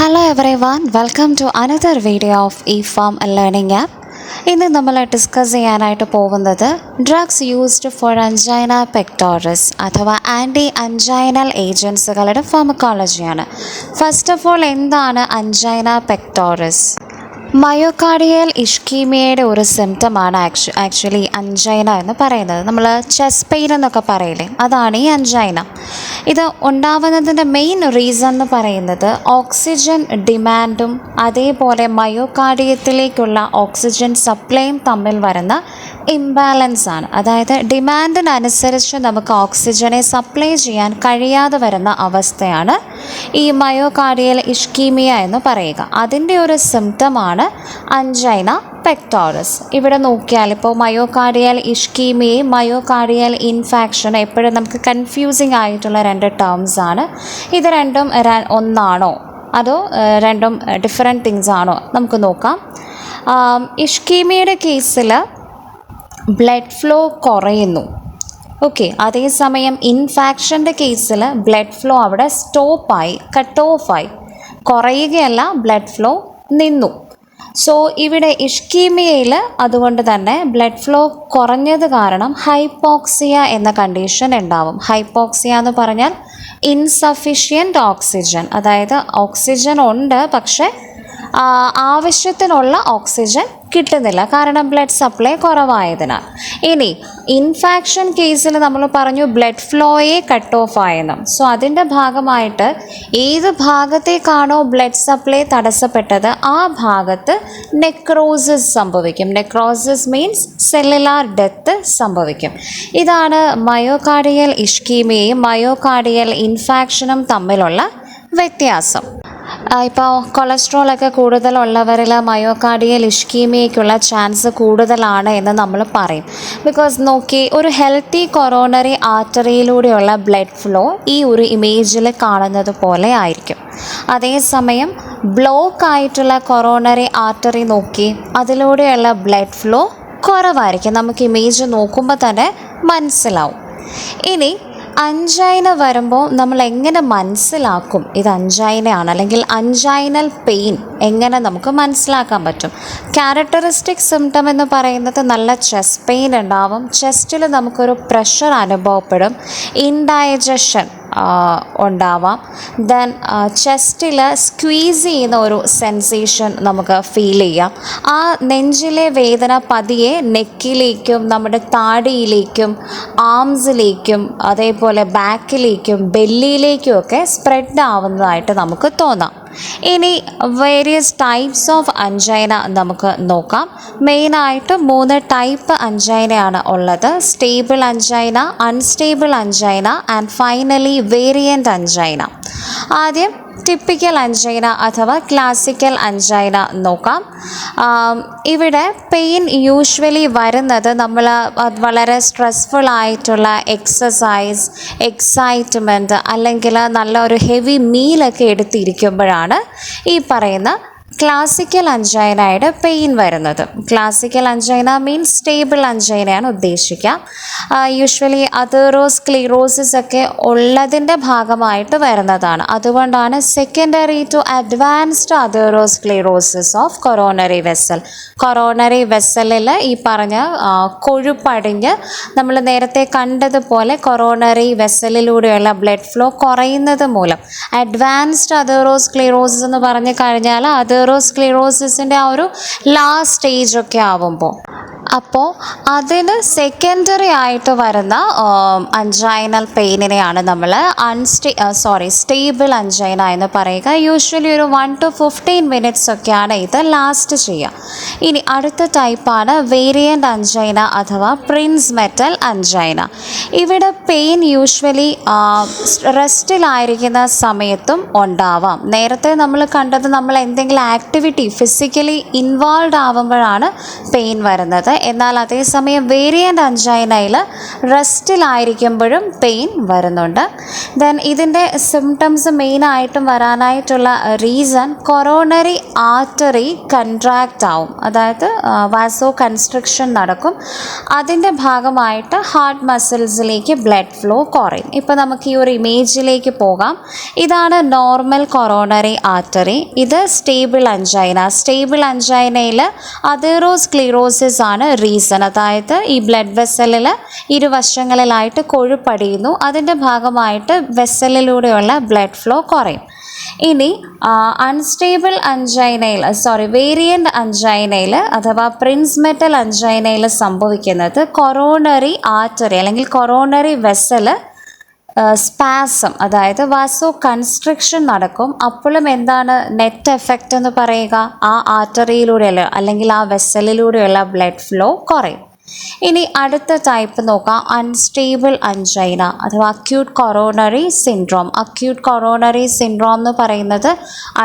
Hello everyone, welcome to another video of eFarm Learning app. ഇന്ന് നമ്മൾ discuss ചെയ്യാനായിട്ട് പോകുന്നത് ഡ്രഗ്സ് യൂസ്ഡ് ഫോർ അഞ്ചൈന പെക്ടോറിസ് അഥവാ ആൻറ്റി അഞ്ചൈനൽ ഏജൻസുകളുടെ ഫാർമക്കോളജിയാണ്. ഫസ്റ്റ് ഓഫ് ഓൾ, എന്താണ് അഞ്ചൈന pectoris? Myocardial ഇഷ്കീമിയയുടെ ഒരു സിംറ്റമാണ് ആക്ച്വലി അഞ്ചൈന എന്ന് പറയുന്നത്. നമ്മൾ ചെസ്റ്റ് പെയിൻ എന്നൊക്കെ പറയില്ലേ, അതാണ് ഈ അഞ്ചൈന. ഇത് ഉണ്ടാവുന്നതിൻ്റെ മെയിൻ റീസൺ എന്ന് പറയുന്നത് ഓക്സിജൻ ഡിമാൻഡും അതേപോലെ മയോകാർഡിയത്തിലേക്കുള്ള ഓക്സിജൻ സപ്ലൈയും തമ്മിൽ വരുന്ന ഇംബാലൻസ് ആണ്. അതായത് ഡിമാൻഡിനനുസരിച്ച് നമുക്ക് ഓക്സിജനെ സപ്ലൈ ചെയ്യാൻ കഴിയാതെ വരുന്ന അവസ്ഥയാണ് ഈ മയോകാർഡിയൽ ഇഷ്കീമിയ എന്ന് പറയുക. അതിൻ്റെ ഒരു സിംറ്റമാണ് അഞ്ചൈന പെക്ടോറിസ്. ഇവിടെ നോക്കിയാൽ ഇപ്പോൾ മയോകാർഡിയൽ ഇഷ്കീമിയയും മയോകാർഡിയൽ ഇൻഫാക്ഷൻ എപ്പോഴും നമുക്ക് കൺഫ്യൂസിങ് ആയിട്ടുള്ള രണ്ട് ടേംസ് ആണ്. ഇത് രണ്ടും ഒന്നാണോ അതോ രണ്ടും ഡിഫറെൻറ്റ് തിങ്സ് ആണോ നമുക്ക് നോക്കാം. ഇഷ്കീമിയയുടെ കേസിൽ ബ്ലഡ് ഫ്ലോ കുറയുന്നു, ഓക്കെ. അതേസമയം ഇൻഫാക്ഷൻ്റെ കേസിൽ ബ്ലഡ് ഫ്ലോ അവിടെ സ്റ്റോപ്പായി, കട്ട് ഓഫായി, കുറയുകയല്ല, ബ്ലഡ് ഫ്ലോ നിന്നു. സോ ഇവിടെ ഇഷ്കീമിയയിൽ അതുകൊണ്ട് തന്നെ ബ്ലഡ് ഫ്ലോ കുറഞ്ഞത് കാരണം ഹൈപ്പോക്സിയ എന്ന കണ്ടീഷൻ ഉണ്ടാവും. ഹൈപ്പോക്സിയ എന്ന് പറഞ്ഞാൽ ഇൻസഫിഷ്യൻറ്റ് ഓക്സിജൻ, അതായത് ഓക്സിജൻ ഉണ്ട് പക്ഷേ ആവശ്യത്തിനുള്ള ഓക്സിജൻ കിട്ടുന്നില്ല, കാരണം ബ്ലഡ് സപ്ലൈ കുറവായതിനാൽ. ഇനി ഇൻഫാക്ഷൻ കേസിൽ നമ്മൾ പറഞ്ഞു ബ്ലഡ് ഫ്ലോയെ കട്ട് ഓഫ് ആയെന്നും. സോ അതിൻ്റെ ഭാഗമായിട്ട് ഏത് ഭാഗത്തേക്കാണോ ബ്ലഡ് സപ്ലൈ തടസ്സപ്പെട്ടത് ആ ഭാഗത്ത് നെക്രോസിസ് സംഭവിക്കും. നെക്രോസിസ് മീൻസ് സെല്ലുലാർ ഡെത്ത് സംഭവിക്കും. ഇതാണ് മയോകാർഡിയൽ ഇഷ്കീമിയയും മയോകാർഡിയൽ ഇൻഫാക്ഷനും തമ്മിലുള്ള വ്യത്യാസം. ഇപ്പോൾ കൊളസ്ട്രോളൊക്കെ കൂടുതലുള്ളവരിൽ മയോകാർഡിയൽ ഇഷ്കീമിയയ്ക്കുള്ള ചാൻസ് കൂടുതലാണ് എന്ന് നമ്മൾ പറയും. ബിക്കോസ് നോക്കി, ഒരു ഹെൽത്തി കൊറോണറി ആർട്ടറിയിലൂടെയുള്ള ബ്ലഡ് ഫ്ലോ ഈ ഒരു ഇമേജിൽ കാണുന്നത് പോലെ ആയിരിക്കും. അതേസമയം ബ്ലോക്ക് ആയിട്ടുള്ള കൊറോണറി ആർട്ടറി നോക്കി, അതിലൂടെയുള്ള ബ്ലഡ് ഫ്ലോ കുറവായിരിക്കും. നമുക്ക് ഇമേജ് നോക്കുമ്പോൾ തന്നെ മനസ്സിലാവും. ഇനി അഞ്ചൈന വരുമ്പോൾ നമ്മൾ എങ്ങനെ മനസ്സിലാക്കും ഇത് അഞ്ചൈനയാണ്, അല്ലെങ്കിൽ അഞ്ചൈനൽ പെയിൻ എങ്ങനെ നമുക്ക് മനസ്സിലാക്കാൻ പറ്റും? ക്യാരക്ടറിസ്റ്റിക് സിംറ്റം എന്ന് പറയുന്നത് നല്ല ചെസ്റ്റ് പെയിൻ ഉണ്ടാവും, ചെസ്റ്റിൽ നമുക്കൊരു പ്രഷർ അനുഭവപ്പെടും, ഇൻഡൈജഷൻ ഉണ്ടാവാം, ദെൻ ചെസ്റ്റിൽ സ്ക്വീസ് ചെയ്യുന്ന ഒരു സെൻസേഷൻ നമുക്ക് ഫീൽ ചെയ്യാം. ആ നെഞ്ചിലെ വേദന പതിയെ നെക്കിലേക്കും നമ്മുടെ താടിയിലേക്കും ആംസിലേക്കും അതേപോലെ ബാക്കിലേക്കും ബെല്ലിയിലേക്കും ഒക്കെ സ്പ്രെഡ് ആവുന്നതായിട്ട് നമുക്ക് തോന്നാം. ഇനി വേരിയസ് ടൈപ്സ് ഓഫ് അഞ്ചൈന നമുക്ക് നോക്കാം. മെയിനായിട്ട് 3 ടൈപ്പ് അഞ്ചൈനയാണ് ഉള്ളത്: stable അഞ്ചൈന, unstable അഞ്ചൈന and finally variant അഞ്ചൈന. ആദ്യം ടിപ്പിക്കൽ അഞ്ചൈന അഥവാ ക്ലാസിക്കൽ അഞ്ചൈന നോക്കാം. ഇവിടെ പെയിൻ യൂഷ്വലി വരുന്നത് നമ്മൾ വളരെ സ്ട്രെസ്ഫുൾ ആയിട്ടുള്ള എക്സസൈസ്, എക്സൈറ്റ്മെൻറ്റ് അല്ലെങ്കിൽ നല്ല ഒരു ഹെവി മീലൊക്കെ എടുത്തിരിക്കുമ്പോഴാണ് ഈ പറയുന്ന ക്ലാസിക്കൽ അഞ്ചൈനയുടെ പെയിൻ വരുന്നത്. ക്ലാസിക്കൽ അഞ്ചൈന മീൻസ് സ്റ്റേബിൾ അഞ്ചൈനയാണ് ഉദ്ദേശിക്കുക. യൂഷ്വലി അതേറോസ്ക്ലീറോസിസ് ഒക്കെ ഉള്ളതിൻ്റെ ഭാഗമായിട്ട് വരുന്നതാണ്. അതുകൊണ്ടാണ് secondary to advanced atherosclerosis of coronary vessel. Coronary വെസലിൽ ഈ പറഞ്ഞ കൊഴുപ്പടിഞ്ഞ് നമ്മൾ നേരത്തെ കണ്ടതുപോലെ കൊറോണറി വെസലിലൂടെയുള്ള ബ്ലഡ് ഫ്ലോ കുറയുന്നത് മൂലം അഡ്വാൻസ്ഡ് അതേറോസ്ക്ലീറോസിസ് എന്ന് പറഞ്ഞു കഴിഞ്ഞാൽ അതേറോസ്ക്ലീറോസിസിൻ്റെ ആ ഒരു ലാസ്റ്റ് സ്റ്റേജ് ഒക്കെ ആവുമ്പോൾ, അപ്പോൾ അതിന് സെക്കൻഡറി ആയിട്ട് വരുന്ന അഞ്ചൈനൽ പെയിനിനെയാണ് നമ്മൾ സ്റ്റേബിൾ അഞ്ചൈന എന്ന് പറയുക. യൂഷ്വലി ഒരു 1 to 15 മിനിറ്റ്സ് ഒക്കെയാണ് ഇത് ലാസ്റ്റ് ചെയ്യുക. ഇനി അടുത്ത ടൈപ്പാണ് വേരിയൻ്റ് അഞ്ചൈന അഥവാ പ്രിൻസ് മെറ്റൽ അഞ്ചൈന. ഇവിടെ പെയിൻ യൂഷ്വലി റെസ്റ്റിലായിരിക്കുന്ന സമയത്തും ഉണ്ടാവാം. നേരത്തെ നമ്മൾ കണ്ടത് നമ്മൾ എന്തെങ്കിലും ആക്ടിവിറ്റി ഫിസിക്കലി ഇൻവോൾവ് ആവുമ്പോഴാണ് പെയിൻ വരുന്നത്. വരുന്നത്. എന്നാൽ അതേസമയം വേരിയൻ്റ് അഞ്ചൈനയിൽ റെസ്റ്റിലായിരിക്കുമ്പോഴും പെയിൻ വരുന്നുണ്ട്. ദെൻ ഇതിൻ്റെ സിംറ്റംസ് മെയിനായിട്ടും വരാനായിട്ടുള്ള റീസൺ കൊറോണറി ആർട്ടറി കൺട്രാക്റ്റ് ആവും, അതായത് വാസോ കൺസ്ട്രക്ഷൻ നടക്കും. അതിൻ്റെ ഭാഗമായിട്ട് ഹാർട്ട് മസിൽസിലേക്ക് ബ്ലഡ് ഫ്ലോ കുറയും. ഇപ്പോൾ നമുക്ക് ഈ ഒരു ഇമേജിലേക്ക് പോകാം. ഇതാണ് നോർമൽ കൊറോണറി ആർട്ടറി, ഇത് സ്റ്റേബിൾ അഞ്ചൈന. സ്റ്റേബിൾ അഞ്ചൈനയിൽ അതേറോസ്ക്ലീറോസിസ് ആണ് റീസൺ, അതായത് ഈ ബ്ലഡ് വെസലിൽ ഇരുവശങ്ങളിലായിട്ട് കൊഴുപ്പടിയുന്നു. അതിൻ്റെ ഭാഗമായിട്ട് വെസലിലൂടെയുള്ള ബ്ലഡ് ഫ്ലോ കുറയും. ഇനി അൺസ്റ്റേബിൾ അഞ്ചൈനയിൽ വേരിയൻ്റ് അഞ്ചൈനയിൽ അഥവാ പ്രിൻസ് മെറ്റൽ അഞ്ചൈനയിൽ സംഭവിക്കുന്നത് കൊറോണറി ആർട്ടറി അല്ലെങ്കിൽ കൊറോണറി വെസല് സ്പാസം, അതായത് വാസോ കൺസ്ട്രക്ഷൻ നടക്കും. അപ്പോഴും എന്താണ് നെറ്റ് എഫക്റ്റ് എന്ന് പറയുക, ആ ആർട്ടറിയിലൂടെയുള്ള അല്ലെങ്കിൽ ആ വെസലിലൂടെയുള്ള ബ്ലഡ് ഫ്ലോ കുറയും. ഇനി അടുത്ത ടൈപ്പ് നോക്കാം, അൺസ്റ്റേബിൾ അഞ്ചൈന അഥവാ acute coronary syndrome. Acute coronary syndrome എന്ന് പറയുന്നത്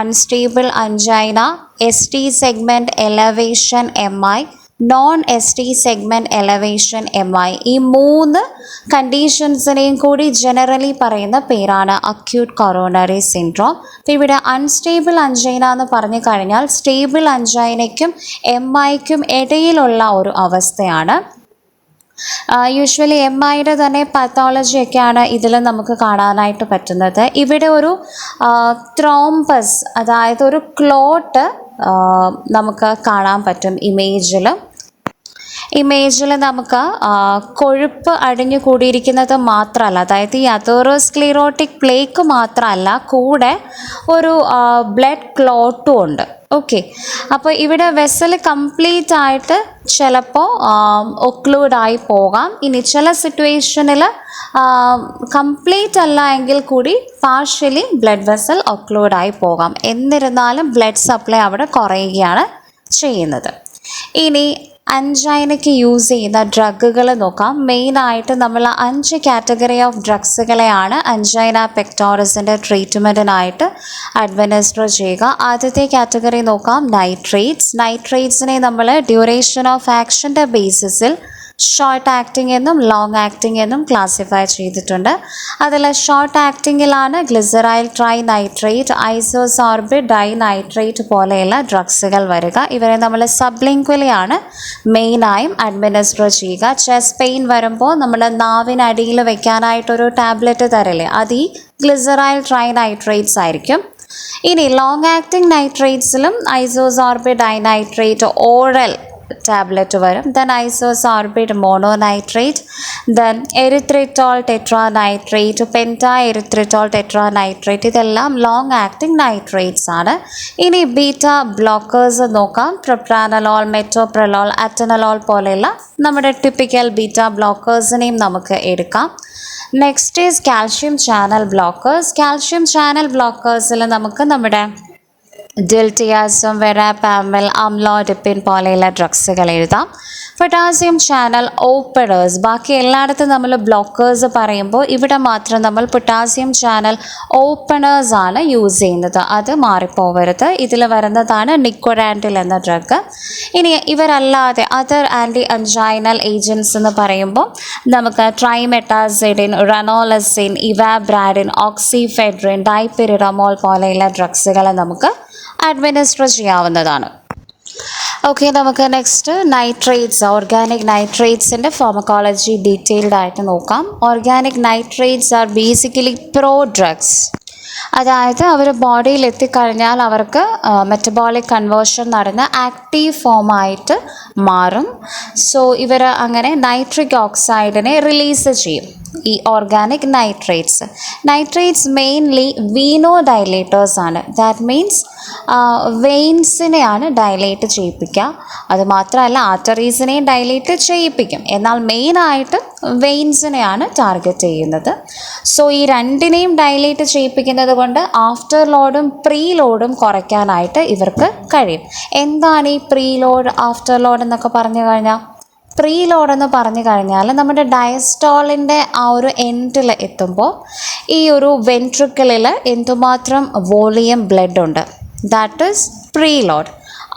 unstable അഞ്ചൈന, ST segment elevation MI, non ST segment elevation MI, ഈ 3 കണ്ടീഷൻസിനെയും കൂടി ജനറലി പറയുന്ന പേരാണ് അക്യൂട്ട് കൊറോണറി സിൻഡ്രോം. അപ്പോൾ ഇവിടെ അൺസ്റ്റേബിൾ അഞ്ചൈന എന്ന് പറഞ്ഞു കഴിഞ്ഞാൽ സ്റ്റേബിൾ അഞ്ചൈനയ്ക്കും MIക്കും ഇടയിലുള്ള ഒരു അവസ്ഥയാണ്. യൂഷ്വലി MIയുടെ തന്നെ പാത്തോളജിയൊക്കെയാണ് ഇതിൽ നമുക്ക് കാണാനായിട്ട് പറ്റുന്നത്. ഇവിടെ ഒരു ത്രോംബസ്, അതായത് ഒരു ക്ലോട്ട് നമുക്ക് കാണാൻ പറ്റും ഇമേജിൽ നമുക്ക് കൊഴുപ്പ് അടിഞ്ഞു കൂടിയിരിക്കുന്നത് മാത്രമല്ല, അതായത് ഈ അതേറോസ്ക്ലീറോട്ടിക് പ്ലേക്ക് മാത്രമല്ല, കൂടെ ഒരു ബ്ലഡ് ക്ലോട്ടും ഉണ്ട്. ഓക്കെ, അപ്പോൾ ഇവിടെ വെസൽ കംപ്ലീറ്റ് ആയിട്ട് ചിലപ്പോൾ ഒക്ലൂഡായി പോകാം. ഇനി ചില സിറ്റുവേഷനിൽ കംപ്ലീറ്റ് അല്ല എങ്കിൽ കൂടി പാർഷ്യലി ബ്ലഡ് വെസൽ ഒക്ലൂഡായി പോകാം. എന്നിരുന്നാലും ബ്ലഡ് സപ്ലൈ അവിടെ കുറയുകയാണ് ചെയ്യുന്നത്. ഇനി അഞ്ചൈനയ്ക്ക് യൂസ് ചെയ്യുന്ന ഡ്രഗുകൾ നോക്കാം. മെയിനായിട്ട് നമ്മൾ 5 കാറ്റഗറി ഓഫ് ഡ്രഗ്സുകളെയാണ് അഞ്ചൈന പെക്ടോറസിൻ്റെ ട്രീറ്റ്മെൻറ്റിനായിട്ട് അഡ്മിനിസ്റ്റർ ചെയ്യുക. ആദ്യത്തെ കാറ്റഗറി നോക്കാം, നൈട്രേറ്റ്സിനെ നമ്മൾ ഡ്യൂറേഷൻ ഓഫ് ആക്ഷൻ്റെ ബേസിസിൽ ഷോർട്ട് ആക്ടിംഗ് എന്നും ലോങ് ആക്ടിംഗ് എന്നും ക്ലാസിഫൈ ചെയ്തിട്ടുണ്ട്. അതിൽ ഷോർട്ട് ആക്ടിങ്ങിലാണ് glyceryl trinitrate, isosorbide dinitrate പോലെയുള്ള ഡ്രഗ്സുകൾ വരിക. ഇവരെ നമ്മൾ സബ്ലിങ്ക്വലിയാണ് മെയിനായും അഡ്മിനിസ്റ്റർ ചെയ്യുക. ചെസ്റ്റ് പെയിൻ വരുമ്പോൾ നമ്മൾ നാവിനടിയിൽ വെക്കാനായിട്ടൊരു ടാബ്ലറ്റ് തരില്ലേ, അത് ഈ ഗ്ലിസറൈൽ ട്രൈ നൈട്രേറ്റ്സ് ആയിരിക്കും. ഇനി ലോങ് ആക്ടിംഗ് നൈട്രേറ്റ്സിലും isosorbide dinitrate oral tablet വരും. Then isosorbide mononitrate, then erythritol tetranitrate, pentaerythritol tetranitrate, ഇതെല്ലാം ലോങ് ആക്ടിംഗ് നൈട്രേറ്റ്സ് ആണ്. ഇനി ബീറ്റ ബ്ലോക്കേഴ്സ് നോക്കാം. പ്രൊപ്രാനലോൾ, മെറ്റോപ്രലോൾ, അറ്റനലോൾ പോലെയുള്ള നമ്മുടെ ടിപ്പിക്കൽ ബീറ്റ ബ്ലോക്കേഴ്സിനെയും നമുക്ക് എടുക്കാം. Next is calcium channel blockers. Calcium channel ബ്ലോക്കേഴ്സിൽ നമുക്ക് നമ്മുടെ ഡിൽറ്റിയാസം, വെറാപാമിൽ, അംലോഡിപ്പിൻ പോലെയുള്ള ഡ്രഗ്സുകൾ എഴുതാം. പൊട്ടാസ്യം ചാനൽ ഓപ്പണേഴ്സ്, ബാക്കി എല്ലായിടത്തും നമ്മൾ ബ്ലോക്കേഴ്സ് പറയുമ്പോൾ ഇവിടെ മാത്രം നമ്മൾ പൊട്ടാസ്യം ചാനൽ ഓപ്പണേഴ്സ് ആണ് യൂസ് ചെയ്യുന്നത്, അത് മാറിപ്പോവരുത്. ഇതിൽ വരുന്നതാണ് നിക്കോഡാൻറ്റിൽ എന്ന ഡ്രഗ്. ഇനി ഇവരല്ലാതെ അതർ ആൻറ്റി അഞ്ചൈനൽ ഏജൻറ്റ്സ് എന്ന് പറയുമ്പോൾ നമുക്ക് ട്രൈമെറ്റാസിഡിൻ, റെനോലസിൻ, ഇവാബ്രാഡിൻ, ഓക്സിഫെഡ്രിൻ, ഡൈപിരിഡമോൾ പോലെയുള്ള ഡ്രഗ്സുകൾ നമുക്ക് അഡ്മിനിസ്റ്റർ ചെയ്യാവുന്നതാണ്. ഓക്കെ, നമുക്ക് നെക്സ്റ്റ് നൈട്രേറ്റ്സ്, ഓർഗാനിക് നൈട്രേറ്റ്സിൻ്റെ ഫാർമക്കോളജി ഡീറ്റെയിൽഡ് ആയിട്ട് നോക്കാം. Organic nitrates are basically prodrugs, അതായത് അവർ ബോഡിയിൽ എത്തിക്കഴിഞ്ഞാൽ അവർക്ക് മെറ്റബോളിക് കൺവേർഷൻ നടന്ന് ആക്റ്റീവ് ഫോമായിട്ട് മാറും. സോ ഇവർ അങ്ങനെ നൈട്രിക് ഓക്സൈഡിനെ റിലീസ് ചെയ്യും. ഈ organic nitrates mainly venodilators ആണ്. ദാറ്റ് മീൻസ് വെയിൻസിനെയാണ് ഡൈലേറ്റ് ചെയ്യിപ്പിക്കുക. അതുമാത്രമല്ല ആർട്ടറീസിനെയും ഡൈലേറ്റ് ചെയ്യിപ്പിക്കും, എന്നാൽ മെയിനായിട്ട് വെയിൻസിനെയാണ് ടാർഗറ്റ് ചെയ്യുന്നത്. സോ ഈ രണ്ടിനെയും ഡൈലേറ്റ് ചെയ്യിപ്പിക്കുന്നത് കൊണ്ട് ആഫ്റ്റർ ലോഡും പ്രീ ലോഡും കുറയ്ക്കാനായിട്ട് ഇവർക്ക് കഴിയും. എന്താണ് ഈ പ്രീ ലോഡ്, ആഫ്റ്റർ ലോഡ് എന്നൊക്കെ പറഞ്ഞു കഴിഞ്ഞാൽ? പ്രീ ലോഡ് എന്ന് പറഞ്ഞു കഴിഞ്ഞാൽ നമ്മുടെ ഡയസ്റ്റോളിൻ്റെ ആ ഒരു എൻഡിൽ എത്തുമ്പോൾ ഈ ഒരു വെൻട്രിക്കിളിൽ എന്തുമാത്രം വോളിയം ബ്ലഡ് ഉണ്ട്, that is pre load.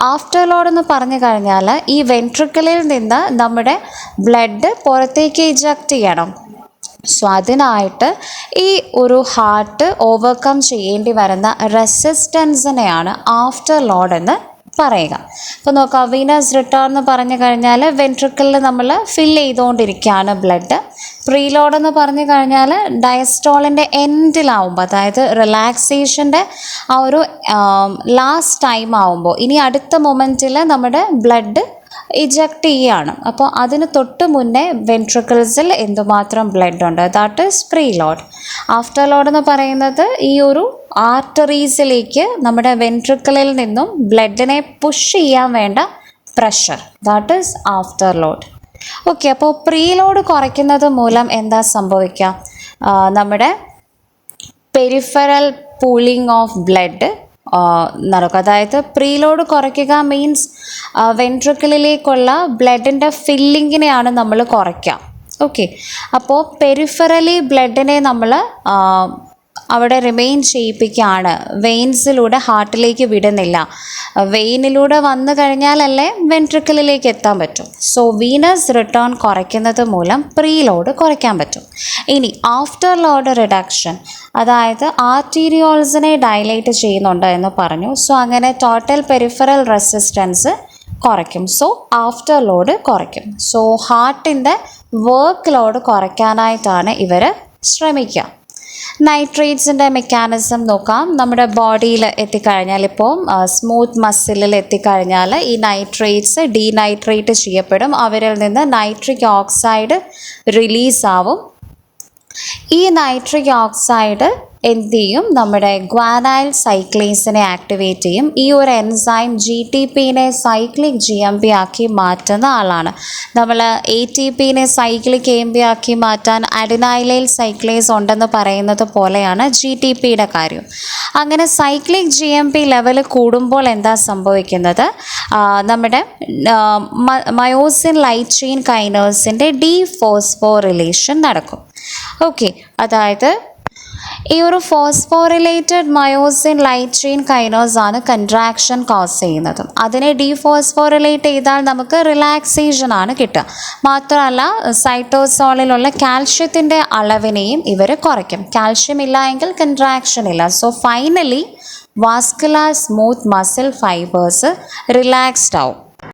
After load എന്ന് പറഞ്ഞു കഴിഞ്ഞാൽ ഈ വെൻട്രിക്കിളിൽ നിന്ന് നമ്മുടെ ബ്ലഡ് പുറത്തേക്ക് ഇജക്റ്റ് ചെയ്യണം. സോ അതിനായിട്ട് ഈ ഒരു ഹാർട്ട് ഓവർകം ചെയ്യേണ്ടി വരുന്ന റെസിസ്റ്റൻസിനെയാണ് ആഫ്റ്റർ ലോഡ് എന്ന് പറയുക. ഇപ്പോൾ നോക്കാം, വീനസ് റിട്ടേൺ എന്ന് പറഞ്ഞു കഴിഞ്ഞാൽ വെൻട്രിക്കിളിൽ നമ്മൾ ഫില്ല് ചെയ്തുകൊണ്ടിരിക്കുകയാണ് ബ്ലഡ്. പ്രീലോഡ് എന്ന് പറഞ്ഞു കഴിഞ്ഞാൽ ഡയസ്റ്റോളിൻ്റെ എൻഡിലാവുമ്പോൾ, അതായത് റിലാക്സേഷൻ്റെ ആ ഒരു ലാസ്റ്റ് ടൈം ആവുമ്പോൾ, ഇനി അടുത്ത മൊമെൻറ്റിൽ നമ്മുടെ ബ്ലഡ് ഇജക്റ്റ് ചെയ്യുകയാണ്. അപ്പോൾ അതിന് തൊട്ട് മുന്നേ വെൻട്രിക്കിൾസിൽ എന്തുമാത്രം ബ്ലഡ് ഉണ്ട്, that is preload. After load എന്ന് പറയുന്നത് ഈ ഒരു ആർട്ടറീസിലേക്ക് നമ്മുടെ വെൻട്രിക്കിളിൽ നിന്നും ബ്ലഡിനെ പുഷ് ചെയ്യാൻ വേണ്ട pressure, that is after load. Okay, അപ്പോൾ പ്രീലോഡ് കുറയ്ക്കുന്നത് മൂലം എന്താ സംഭവിക്കുക? നമ്മുടെ പെരിഫറൽ പൂളിംഗ് ഓഫ് ബ്ലഡ് നടക്കും. അതായത് പ്രീലോഡ് കുറയ്ക്കുക മീൻസ് വെൻട്രിക്കിളിലേക്കുള്ള ബ്ലഡിൻ്റെ ഫില്ലിങ്ങിനെയാണ് നമ്മൾ കുറയ്ക്കുക. ഓക്കെ, അപ്പോൾ പെരിഫറലി ബ്ലഡിനെ നമ്മൾ അവിടെ റിമെയിൻ ചെയ്യിപ്പിക്കുകയാണ്, വെയിൻസിലൂടെ ഹാർട്ടിലേക്ക് വിടുന്നില്ല. വെയിനിലൂടെ വന്നു കഴിഞ്ഞാലല്ലേ വെൻട്രിക്കിളിലേക്ക് എത്താൻ പറ്റും. സോ വീനസ് റിട്ടേൺ കുറയ്ക്കുന്നത് മൂലം പ്രീലോഡ് കുറയ്ക്കാൻ പറ്റും. ഇനി ആഫ്റ്റർ ലോഡ് റിഡക്ഷൻ, അതായത് ആർട്ടീരിയോൾസിനെ ഡയലേറ്റ് ചെയ്യുന്നുണ്ട് എന്ന് പറഞ്ഞു. സോ അങ്ങനെ ടോട്ടൽ പെരിഫറൽ റെസിസ്റ്റൻസ് കുറയ്ക്കും. സോ ആഫ്റ്റർ ലോഡ് കുറയ്ക്കും. സോ ഹാർട്ടിൻ്റെ വർക്ക് ലോഡ് കുറയ്ക്കാനായിട്ടാണ് ഇവർ ശ്രമിക്കുക. നൈട്രേറ്റ്സിൻ്റെ മെക്കാനിസം നോക്കാം. നമ്മുടെ ബോഡിയിൽ എത്തിക്കഴിഞ്ഞാൽ, ഇപ്പോൾ സ്മൂത്ത് മസിലിൽ എത്തിക്കഴിഞ്ഞാൽ ഈ നൈട്രേറ്റ്സ് ഡീനൈട്രേറ്റ് ചെയ്യപ്പെടും. അവരിൽ നിന്ന് നൈട്രിക് ഓക്സൈഡ് റിലീസാവും. ഈ നൈട്രിക് ഓക്സൈഡ് എന്ത് ചെയ്യും? നമ്മുടെ ഗ്വാനൈൽ സൈക്ലേസിനെ ആക്ടിവേറ്റ് ചെയ്യും. ഈ ഒരു എൻസൈം GTPനെ സൈക്ലിക് GMP ആക്കി മാറ്റുന്ന ആളാണ്. നമ്മൾ ATPനെ സൈക്ലിക് AMP ആക്കി മാറ്റാൻ അഡിനൈലൈൽ സൈക്ലേസ് ഉണ്ടെന്ന് പറയുന്നത് പോലെയാണ് GTPയുടെ കാര്യം. അങ്ങനെ സൈക്ലിക് GMP ലെവൽ കൂടുമ്പോൾ എന്താ സംഭവിക്കുന്നത്? നമ്മുടെ മയോസിൻ ലൈറ്റ് ചെയിൻ കൈനേഴ്സിൻ്റെ ഡീഫോസ്ഫോറിലേഷൻ നടക്കും. ഓക്കെ, അതായത് ഈ ഒരു ഫോസ്ഫോറിലേറ്റഡ് മയോസിൻ ലൈറ്റ് ചെയിൻ കൈനേഴ്സ് ആണ് കൺട്രാക്ഷൻ കോസ് ചെയ്യുന്നത്. അതിനെ ഡീഫോസ്ഫോറിലേറ്റ് ചെയ്താൽ നമുക്ക് റിലാക്സേഷൻ ആണ് കിട്ടുക. മാത്രമല്ല സൈറ്റോസോളിലുള്ള കാൽഷ്യത്തിൻ്റെ അളവിനെയും ഇവർ കുറയ്ക്കും. കാൽഷ്യം ഇല്ല എങ്കിൽ കൺട്രാക്ഷൻ ഇല്ല. So finally vascular smooth muscle fibres relaxed ആവും.